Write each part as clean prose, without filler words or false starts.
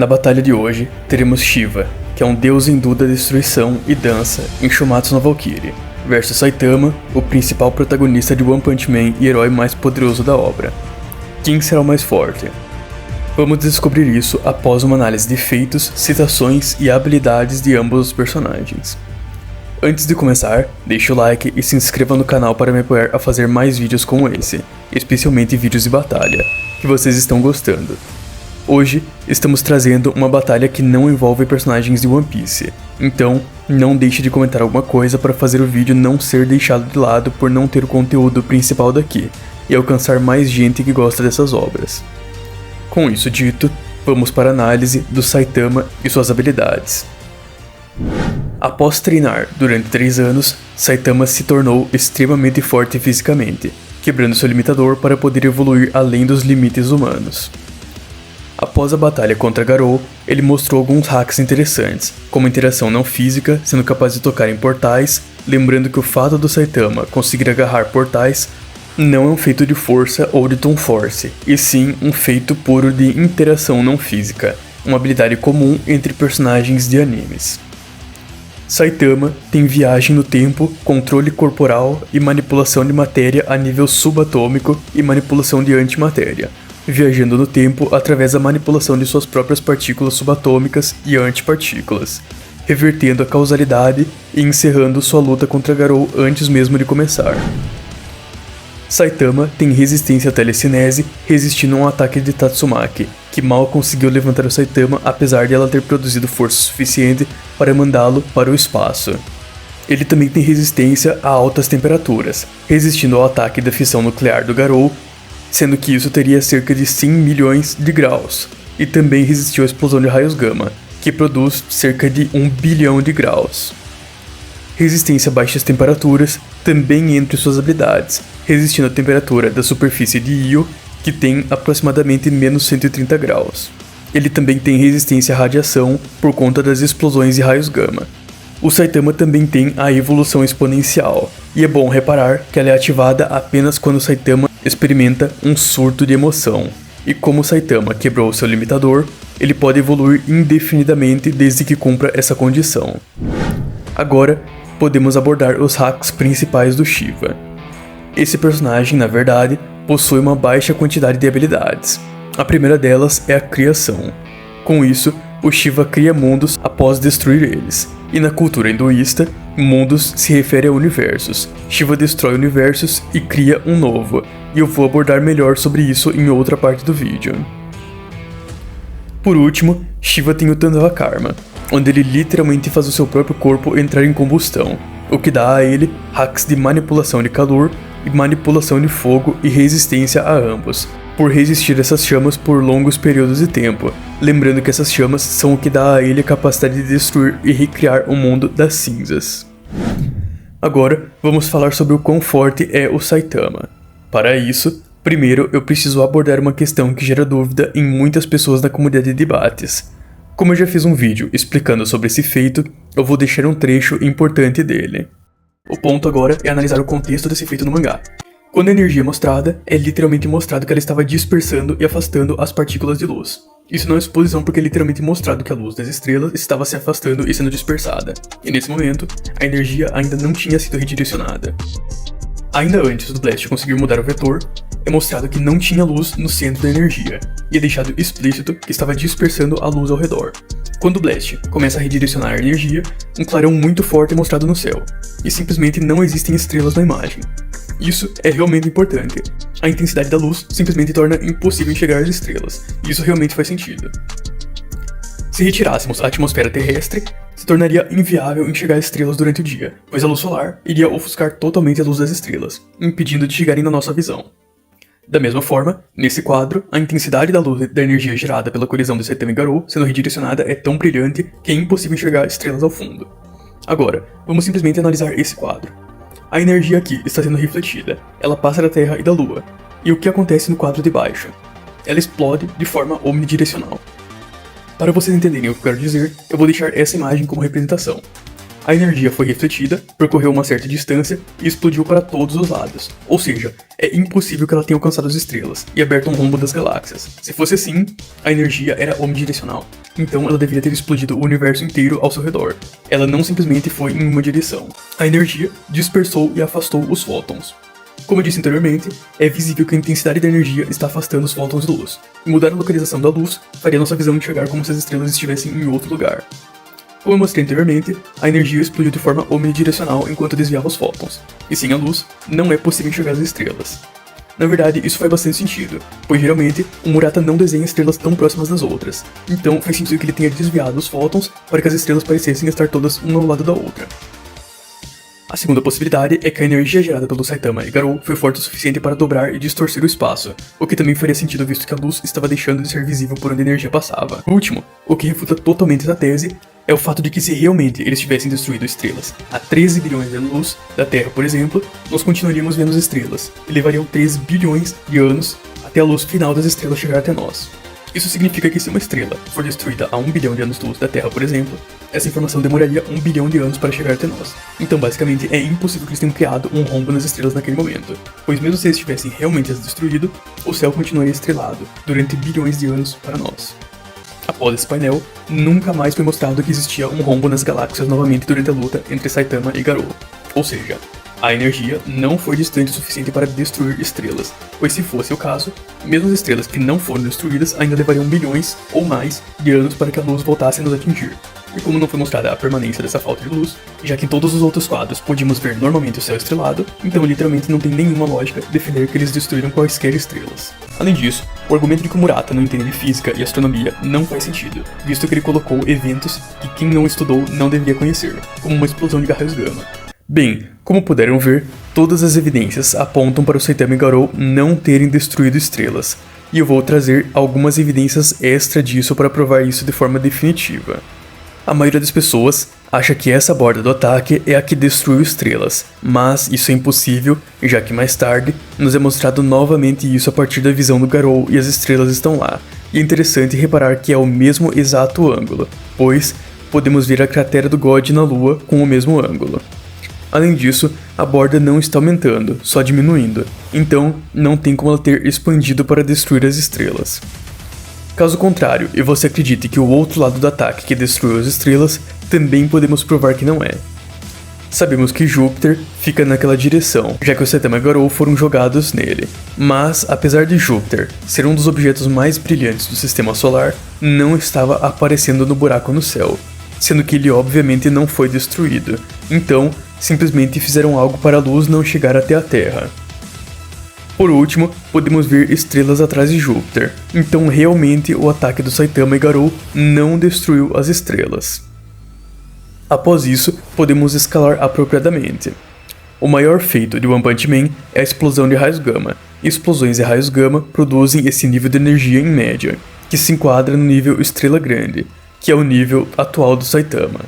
Na batalha de hoje, teremos Shiva, que é um deus hindu da destruição e dança em Shumatsu no Valkyrie, versus Saitama, o principal protagonista de One Punch Man e herói mais poderoso da obra. Quem será o mais forte? Vamos descobrir isso após uma análise de feitos, citações e habilidades de ambos os personagens. Antes de começar, deixe o like e se inscreva no canal para me apoiar a fazer mais vídeos como esse, especialmente vídeos de batalha, que vocês estão gostando. Hoje, estamos trazendo uma batalha que não envolve personagens de One Piece, então não deixe de comentar alguma coisa para fazer o vídeo não ser deixado de lado por não ter o conteúdo principal daqui, e alcançar mais gente que gosta dessas obras. Com isso dito, vamos para a análise do Saitama e suas habilidades. Após treinar durante 3 anos, Saitama se tornou extremamente forte fisicamente, quebrando seu limitador para poder evoluir além dos limites humanos. Após a batalha contra Garou, ele mostrou alguns hacks interessantes, como interação não física, sendo capaz de tocar em portais, lembrando que o fato do Saitama conseguir agarrar portais não é um feito de força ou de Tom Force, e sim um feito puro de interação não física, uma habilidade comum entre personagens de animes. Saitama tem viagem no tempo, controle corporal e manipulação de matéria a nível subatômico e manipulação de antimatéria, viajando no tempo através da manipulação de suas próprias partículas subatômicas e antipartículas, revertendo a causalidade e encerrando sua luta contra Garou antes mesmo de começar. Saitama tem resistência à telecinese, resistindo a um ataque de Tatsumaki, que mal conseguiu levantar o Saitama apesar de ela ter produzido força suficiente para mandá-lo para o espaço. Ele também tem resistência a altas temperaturas, resistindo ao ataque da fissão nuclear do Garou, sendo que isso teria cerca de 100 milhões de graus, e também resistiu à explosão de raios gama, que produz cerca de 1 bilhão de graus. Resistência a baixas temperaturas também entre suas habilidades, resistindo à temperatura da superfície de Io, que tem aproximadamente menos 130 graus. Ele também tem resistência à radiação por conta das explosões de raios gama. O Saitama também tem a evolução exponencial, e é bom reparar que ela é ativada apenas quando o Saitama experimenta um surto de emoção. E como o Saitama quebrou seu limitador, ele pode evoluir indefinidamente desde que cumpra essa condição. Agora, podemos abordar os hacks principais do Shiva. Esse personagem, na verdade, possui uma baixa quantidade de habilidades. A primeira delas é a criação. Com isso, o Shiva cria mundos após destruir eles. E na cultura hinduísta, mundos se refere a universos. Shiva destrói universos e cria um novo, e eu vou abordar melhor sobre isso em outra parte do vídeo. Por último, Shiva tem o Tandava Karma, onde ele literalmente faz o seu próprio corpo entrar em combustão, o que dá a ele hacks de manipulação de calor e manipulação de fogo e resistência a ambos, por resistir essas chamas por longos períodos de tempo, lembrando que essas chamas são o que dá a ele a capacidade de destruir e recriar o mundo das cinzas. Agora, vamos falar sobre o quão forte é o Saitama. Para isso, primeiro eu preciso abordar uma questão que gera dúvida em muitas pessoas na comunidade de debates. Como eu já fiz um vídeo explicando sobre esse feito, eu vou deixar um trecho importante dele. O ponto agora é analisar o contexto desse feito no mangá. Quando a energia é mostrada, é literalmente mostrado que ela estava dispersando e afastando as partículas de luz. Isso não é suposição porque é literalmente mostrado que a luz das estrelas estava se afastando e sendo dispersada, e nesse momento, a energia ainda não tinha sido redirecionada. Ainda antes do Blast conseguir mudar o vetor, é mostrado que não tinha luz no centro da energia, e é deixado explícito que estava dispersando a luz ao redor. Quando o Blast começa a redirecionar a energia, um clarão muito forte é mostrado no céu, e simplesmente não existem estrelas na imagem. Isso é realmente importante. A intensidade da luz simplesmente torna impossível enxergar as estrelas, e isso realmente faz sentido. Se retirássemos a atmosfera terrestre, se tornaria inviável enxergar estrelas durante o dia, pois a luz solar iria ofuscar totalmente a luz das estrelas, impedindo de chegarem na nossa visão. Da mesma forma, nesse quadro, a intensidade da luz da energia gerada pela colisão de Saitama e Garou sendo redirecionada é tão brilhante que é impossível enxergar estrelas ao fundo. Agora, vamos simplesmente analisar esse quadro. A energia aqui está sendo refletida, ela passa da Terra e da Lua, e o que acontece no quadro de baixo? Ela explode de forma omnidirecional. Para vocês entenderem o que eu quero dizer, eu vou deixar essa imagem como representação. A energia foi refletida, percorreu uma certa distância e explodiu para todos os lados. Ou seja, é impossível que ela tenha alcançado as estrelas e aberto um rombo das galáxias. Se fosse assim, a energia era omnidirecional. Então ela deveria ter explodido o universo inteiro ao seu redor. Ela não simplesmente foi em uma direção. A energia dispersou e afastou os fótons. Como eu disse anteriormente, é visível que a intensidade da energia está afastando os fótons de luz. E mudar a localização da luz faria nossa visão enxergar como se as estrelas estivessem em outro lugar. Como eu mostrei anteriormente, a energia explodiu de forma omnidirecional enquanto desviava os fótons, e sem a luz, não é possível enxergar as estrelas. Na verdade, isso faz bastante sentido, pois geralmente, o Murata não desenha estrelas tão próximas das outras, então faz sentido que ele tenha desviado os fótons para que as estrelas parecessem estar todas uma ao lado da outra. A segunda possibilidade é que a energia gerada pelo Saitama e Garou foi forte o suficiente para dobrar e distorcer o espaço, o que também faria sentido visto que a luz estava deixando de ser visível por onde a energia passava. Por último, o que refuta totalmente essa tese é o fato de que se realmente eles tivessem destruído estrelas a 13 bilhões de anos-luz da Terra, por exemplo, nós continuaríamos vendo as estrelas, e levariam 13 bilhões de anos até a luz final das estrelas chegar até nós. Isso significa que se uma estrela for destruída a 1 bilhão de anos-luz da Terra, por exemplo, essa informação demoraria 1 bilhão de anos para chegar até nós. Então, basicamente, é impossível que eles tenham criado um rombo nas estrelas naquele momento, pois mesmo se eles tivessem realmente as destruído, o céu continuaria estrelado durante bilhões de anos para nós. Após esse painel, nunca mais foi mostrado que existia um rombo nas galáxias novamente durante a luta entre Saitama e Garou. Ou seja, a energia não foi distante o suficiente para destruir estrelas, pois se fosse o caso, mesmo as estrelas que não foram destruídas ainda levariam bilhões ou mais de anos para que a luz voltasse a nos atingir. E como não foi mostrada a permanência dessa falta de luz, já que em todos os outros quadros podíamos ver normalmente o céu estrelado, então literalmente não tem nenhuma lógica defender que eles destruíram quaisquer estrelas. Além disso, o argumento de que o Murata não entende de física e astronomia não faz sentido, visto que ele colocou eventos que quem não estudou não deveria conhecer, como uma explosão de raios gama. Bem, como puderam ver, todas as evidências apontam para o Saitama e Garou não terem destruído estrelas, e eu vou trazer algumas evidências extra disso para provar isso de forma definitiva. A maioria das pessoas acha que essa borda do ataque é a que destruiu estrelas, mas isso é impossível, já que mais tarde nos é mostrado novamente isso a partir da visão do Garou e as estrelas estão lá. E é interessante reparar que é o mesmo exato ângulo, pois podemos ver a cratera do God na Lua com o mesmo ângulo. Além disso, a borda não está aumentando, só diminuindo, então não tem como ela ter expandido para destruir as estrelas. Caso contrário, e você acredite que o outro lado do ataque que destruiu as estrelas, também podemos provar que não é. Sabemos que Júpiter fica naquela direção, já que o Saitama e Garou foram jogados nele. Mas, apesar de Júpiter ser um dos objetos mais brilhantes do Sistema Solar, não estava aparecendo no buraco no céu, sendo que ele obviamente não foi destruído. Então, simplesmente fizeram algo para a luz não chegar até a Terra. Por último, podemos ver estrelas atrás de Júpiter, então realmente o ataque do Saitama e Garou não destruiu as estrelas. Após isso, podemos escalar apropriadamente. O maior feito de One Punch Man é a explosão de raios gama. Explosões de raios gama produzem esse nível de energia em média, que se enquadra no nível estrela grande, que é o nível atual do Saitama.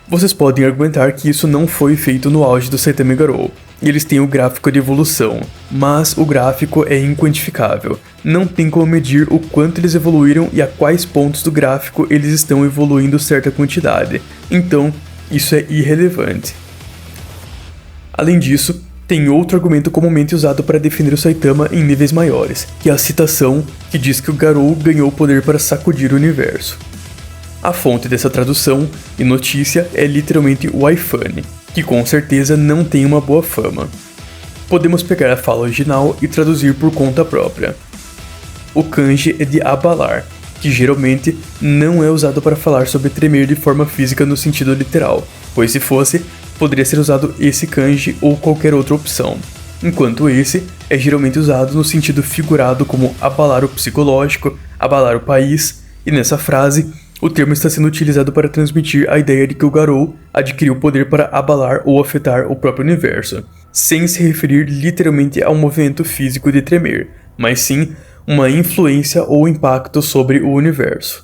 Vocês podem argumentar que isso não foi feito no auge do Saitama e Garou, e eles têm o gráfico de evolução, mas o gráfico é inquantificável. Não tem como medir o quanto eles evoluíram e a quais pontos do gráfico eles estão evoluindo certa quantidade, então isso é irrelevante. Além disso, tem outro argumento comumente usado para definir o Saitama em níveis maiores, que é a citação que diz que o Garou ganhou poder para sacudir o universo. A fonte dessa tradução e notícia é literalmente o iPhone, que com certeza não tem uma boa fama. Podemos pegar a fala original e traduzir por conta própria. O kanji é de abalar, que geralmente não é usado para falar sobre tremer de forma física no sentido literal, pois se fosse, poderia ser usado esse kanji ou qualquer outra opção, enquanto esse é geralmente usado no sentido figurado como abalar o psicológico, abalar o país, e nessa frase, o termo está sendo utilizado para transmitir a ideia de que o Garou adquiriu o poder para abalar ou afetar o próprio universo, sem se referir literalmente a um movimento físico de tremer, mas sim uma influência ou impacto sobre o universo.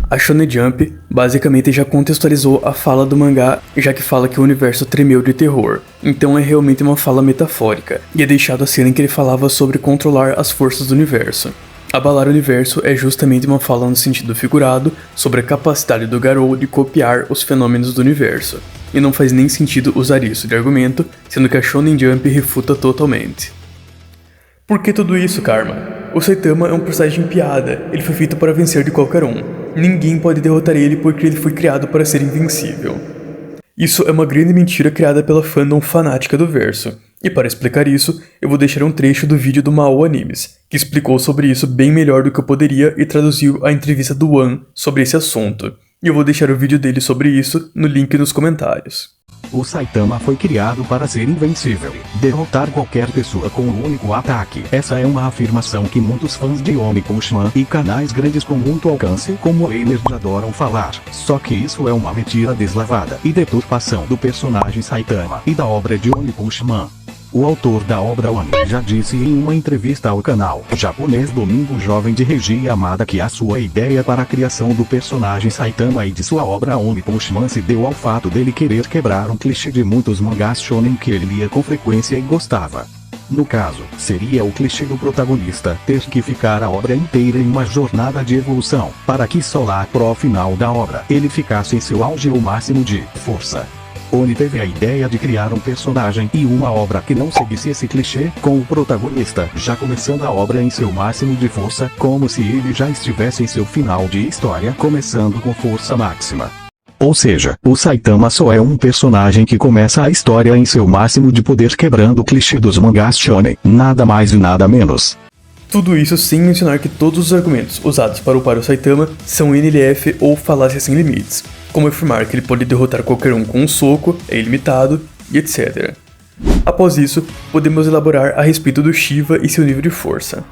A Shonen Jump basicamente já contextualizou a fala do mangá, já que fala que o universo tremeu de terror, então é realmente uma fala metafórica, e é deixado a cena em que ele falava sobre controlar as forças do universo. Abalar o universo é justamente uma fala no sentido figurado sobre a capacidade do Garou de copiar os fenômenos do universo, e não faz nem sentido usar isso de argumento, sendo que a Shonen Jump refuta totalmente. Por que tudo isso, Karma? O Saitama é um personagem piada, ele foi feito para vencer de qualquer um. Ninguém pode derrotar ele porque ele foi criado para ser invencível. Isso é uma grande mentira criada pela fandom fanática do verso. E para explicar isso, eu vou deixar um trecho do vídeo do Mao Animes, que explicou sobre isso bem melhor do que eu poderia e traduziu a entrevista do One sobre esse assunto. E eu vou deixar o vídeo dele sobre isso no link nos comentários. O Saitama foi criado para ser invencível, derrotar qualquer pessoa com um único ataque. Essa é uma afirmação que muitos fãs de One Punch Man e canais grandes com muito alcance como eles adoram falar. Só que isso é uma mentira deslavada e deturpação do personagem Saitama e da obra de One Punch Man. O autor da obra One já disse em uma entrevista ao canal japonês Domingo Jovem de Reiji Yamada que a sua ideia para a criação do personagem Saitama e de sua obra One Punch Man se deu ao fato dele querer quebrar um clichê de muitos mangás shonen que ele lia com frequência e gostava. No caso, seria o clichê do protagonista ter que ficar a obra inteira em uma jornada de evolução, para que só lá pro final da obra ele ficasse em seu auge ou máximo de força. Oni teve a ideia de criar um personagem e uma obra que não seguisse esse clichê, com o protagonista já começando a obra em seu máximo de força, como se ele já estivesse em seu final de história começando com força máxima. Ou seja, o Saitama só é um personagem que começa a história em seu máximo de poder quebrando o clichê dos mangás shonen, nada mais e nada menos. Tudo isso sem mencionar que todos os argumentos usados para upar o Saitama são NLF ou falácias sem limites, como afirmar que ele pode derrotar qualquer um com um soco, é ilimitado, e etc. Após isso, podemos elaborar a respeito do Shiva e seu nível de força.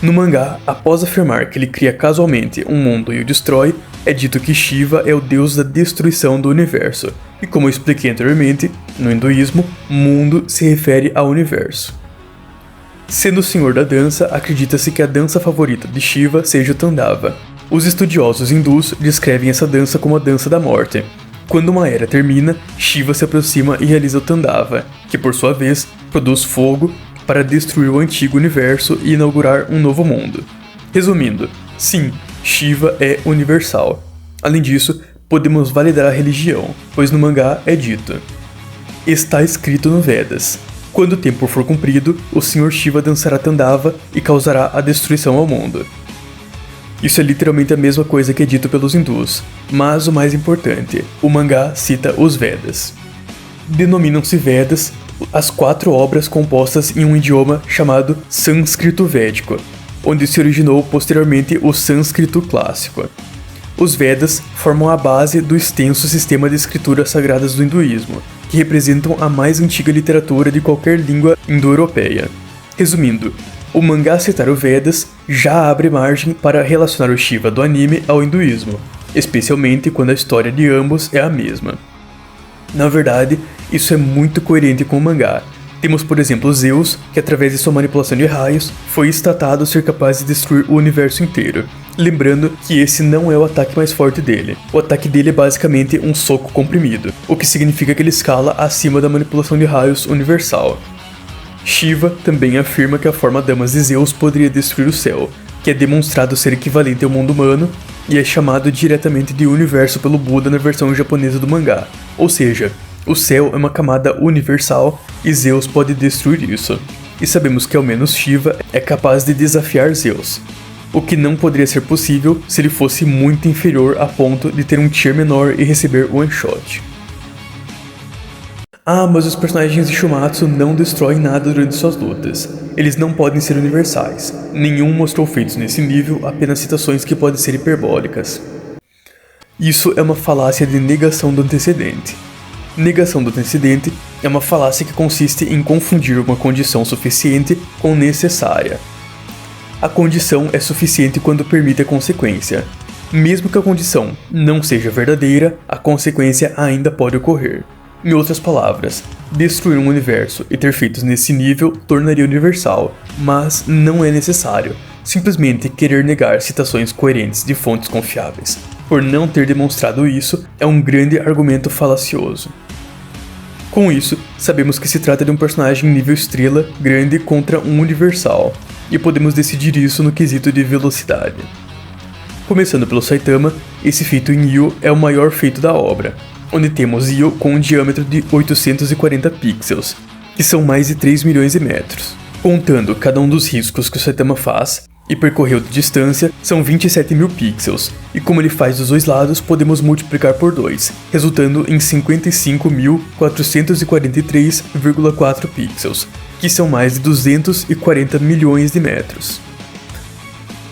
No mangá, após afirmar que ele cria casualmente um mundo e o destrói, é dito que Shiva é o deus da destruição do universo, e como eu expliquei anteriormente, no hinduísmo, mundo se refere ao universo. Sendo o senhor da dança, acredita-se que a dança favorita de Shiva seja o Tandava. Os estudiosos hindus descrevem essa dança como a dança da morte. Quando uma era termina, Shiva se aproxima e realiza o Tandava, que por sua vez produz fogo para destruir o antigo universo e inaugurar um novo mundo. Resumindo, sim, Shiva é universal. Além disso, podemos validar a religião, pois no mangá é dito: está escrito no Vedas. Quando o tempo for cumprido, o Sr. Shiva dançará Tandava e causará a destruição ao mundo. Isso é literalmente a mesma coisa que é dito pelos hindus, mas o mais importante, o mangá cita os Vedas. Denominam-se Vedas as 4 obras compostas em um idioma chamado sânscrito védico, onde se originou posteriormente o sânscrito clássico. Os Vedas formam a base do extenso sistema de escrituras sagradas do hinduísmo, que representam a mais antiga literatura de qualquer língua indo-europeia. Resumindo, o mangá citar o Vedas já abre margem para relacionar o Shiva do anime ao hinduísmo, especialmente quando a história de ambos é a mesma. Na verdade, isso é muito coerente com o mangá. Temos, por exemplo, Zeus, que através de sua manipulação de raios, foi estatado ser capaz de destruir o universo inteiro. Lembrando que esse não é o ataque mais forte dele. O ataque dele é basicamente um soco comprimido, o que significa que ele escala acima da manipulação de raios universal. Shiva também afirma que a forma Damas de Zeus poderia destruir o céu, que é demonstrado ser equivalente ao mundo humano, e é chamado diretamente de universo pelo Buda na versão japonesa do mangá. Ou seja, o céu é uma camada universal e Zeus pode destruir isso. E sabemos que ao menos Shiva é capaz de desafiar Zeus, o que não poderia ser possível se ele fosse muito inferior a ponto de ter um tier menor e receber one shot. Ah, mas os personagens de Shumatsu não destroem nada durante suas lutas. Eles não podem ser universais. Nenhum mostrou feitos nesse nível, apenas citações que podem ser hiperbólicas. Isso é uma falácia de negação do antecedente. Negação do antecedente é uma falácia que consiste em confundir uma condição suficiente com necessária. A condição é suficiente quando permite a consequência. Mesmo que a condição não seja verdadeira, a consequência ainda pode ocorrer. Em outras palavras, destruir um universo e ter feitos nesse nível tornaria universal, mas não é necessário. Simplesmente querer negar citações coerentes de fontes confiáveis, por não ter demonstrado isso, é um grande argumento falacioso. Com isso, sabemos que se trata de um personagem nível estrela grande contra um universal. e podemos decidir isso no quesito de velocidade. Começando pelo Saitama, esse feito em Io é o maior feito da obra, onde temos Io com um diâmetro de 840 pixels, que são mais de 3 milhões de metros. Contando cada um dos riscos que o Saitama faz e percorreu de distância, são 27 mil pixels, e como ele faz dos dois lados, podemos multiplicar por 2, resultando em 55.443,4 pixels, que são mais de 240 milhões de metros.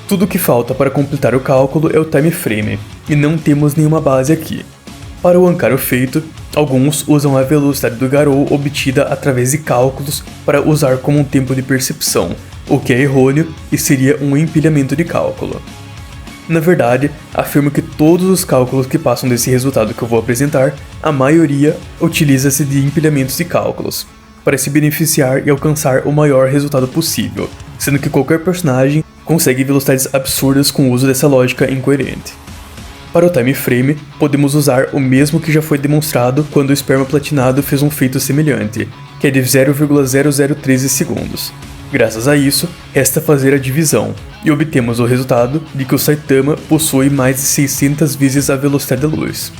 Tudo o que falta para completar o cálculo é o time frame, e não temos nenhuma base aqui. Para o Ankara feito, alguns usam a velocidade do Garou obtida através de cálculos para usar como um tempo de percepção, o que é errôneo e seria um empilhamento de cálculo. Na verdade, afirmo que todos os cálculos que passam desse resultado que eu vou apresentar, a maioria utiliza-se de empilhamentos de cálculos, para se beneficiar e alcançar o maior resultado possível, sendo que qualquer personagem consegue velocidades absurdas com o uso dessa lógica incoerente. Para o time frame, podemos usar o mesmo que já foi demonstrado quando o esperma platinado fez um feito semelhante, que é de 0,0013 segundos. Graças a isso, resta fazer a divisão, e obtemos o resultado de que o Saitama possui mais de 600 vezes a velocidade da luz.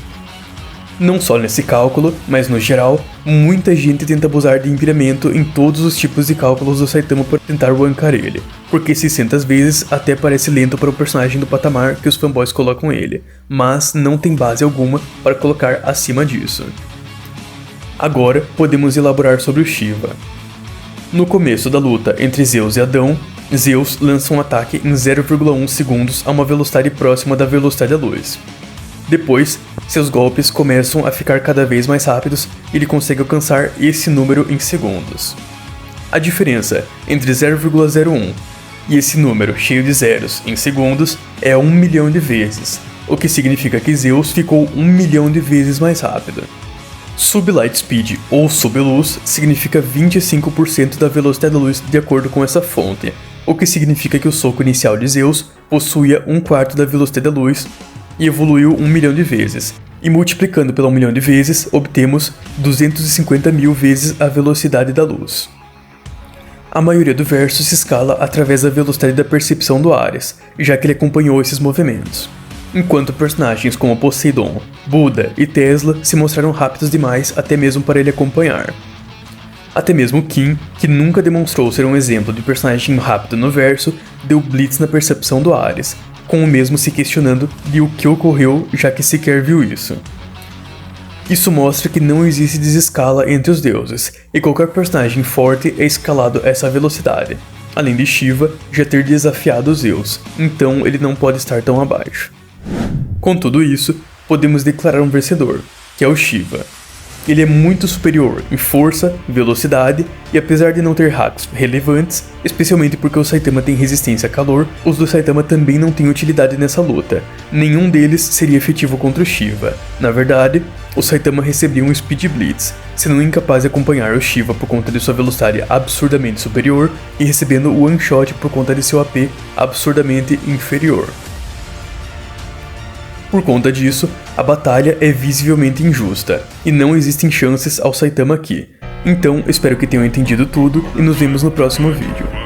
Não só nesse cálculo, mas no geral, muita gente tenta abusar de empilhamento em todos os tipos de cálculos do Saitama para tentar rankar ele, porque 600 vezes até parece lento para o personagem do patamar que os fanboys colocam ele, mas não tem base alguma para colocar acima disso. Agora podemos elaborar sobre o Shiva. No começo da luta entre Zeus e Adão, Zeus lança um ataque em 0,1 segundos a uma velocidade próxima da velocidade da luz. Depois, seus golpes começam a ficar cada vez mais rápidos e ele consegue alcançar esse número em segundos. A diferença entre 0,01 e esse número cheio de zeros em segundos é 1 milhão de vezes, o que significa que Zeus ficou 1 milhão de vezes mais rápido. Sublight Speed ou subluz significa 25% da velocidade da luz de acordo com essa fonte, o que significa que o soco inicial de Zeus possuía 1/4 da velocidade da luz e evoluiu 1 milhão de vezes, e multiplicando pela 1 milhão de vezes, obtemos 250 mil vezes a velocidade da luz. A maioria do verso se escala através da velocidade da percepção do Ares, já que ele acompanhou esses movimentos. Enquanto personagens como Poseidon, Buda e Tesla se mostraram rápidos demais até mesmo para ele acompanhar. Até mesmo Kim, que nunca demonstrou ser um exemplo de personagem rápido no verso, deu blitz na percepção do Ares, com o mesmo se questionando de o que ocorreu, já que sequer viu isso. Isso mostra que não existe desescala entre os deuses, e qualquer personagem forte é escalado a essa velocidade, além de Shiva já ter desafiado Zeus, então ele não pode estar tão abaixo. Com tudo isso, podemos declarar um vencedor, que é o Shiva. Ele é muito superior em força, velocidade e apesar de não ter hacks relevantes, especialmente porque o Saitama tem resistência a calor, os do Saitama também não têm utilidade nessa luta. Nenhum deles seria efetivo contra o Shiva. Na verdade, o Saitama recebia um Speed Blitz, sendo incapaz de acompanhar o Shiva por conta de sua velocidade absurdamente superior e recebendo o One Shot por conta de seu AP absurdamente inferior. Por conta disso, a batalha é visivelmente injusta, e não existem chances ao Saitama aqui. Então, espero que tenham entendido tudo e nos vemos no próximo vídeo.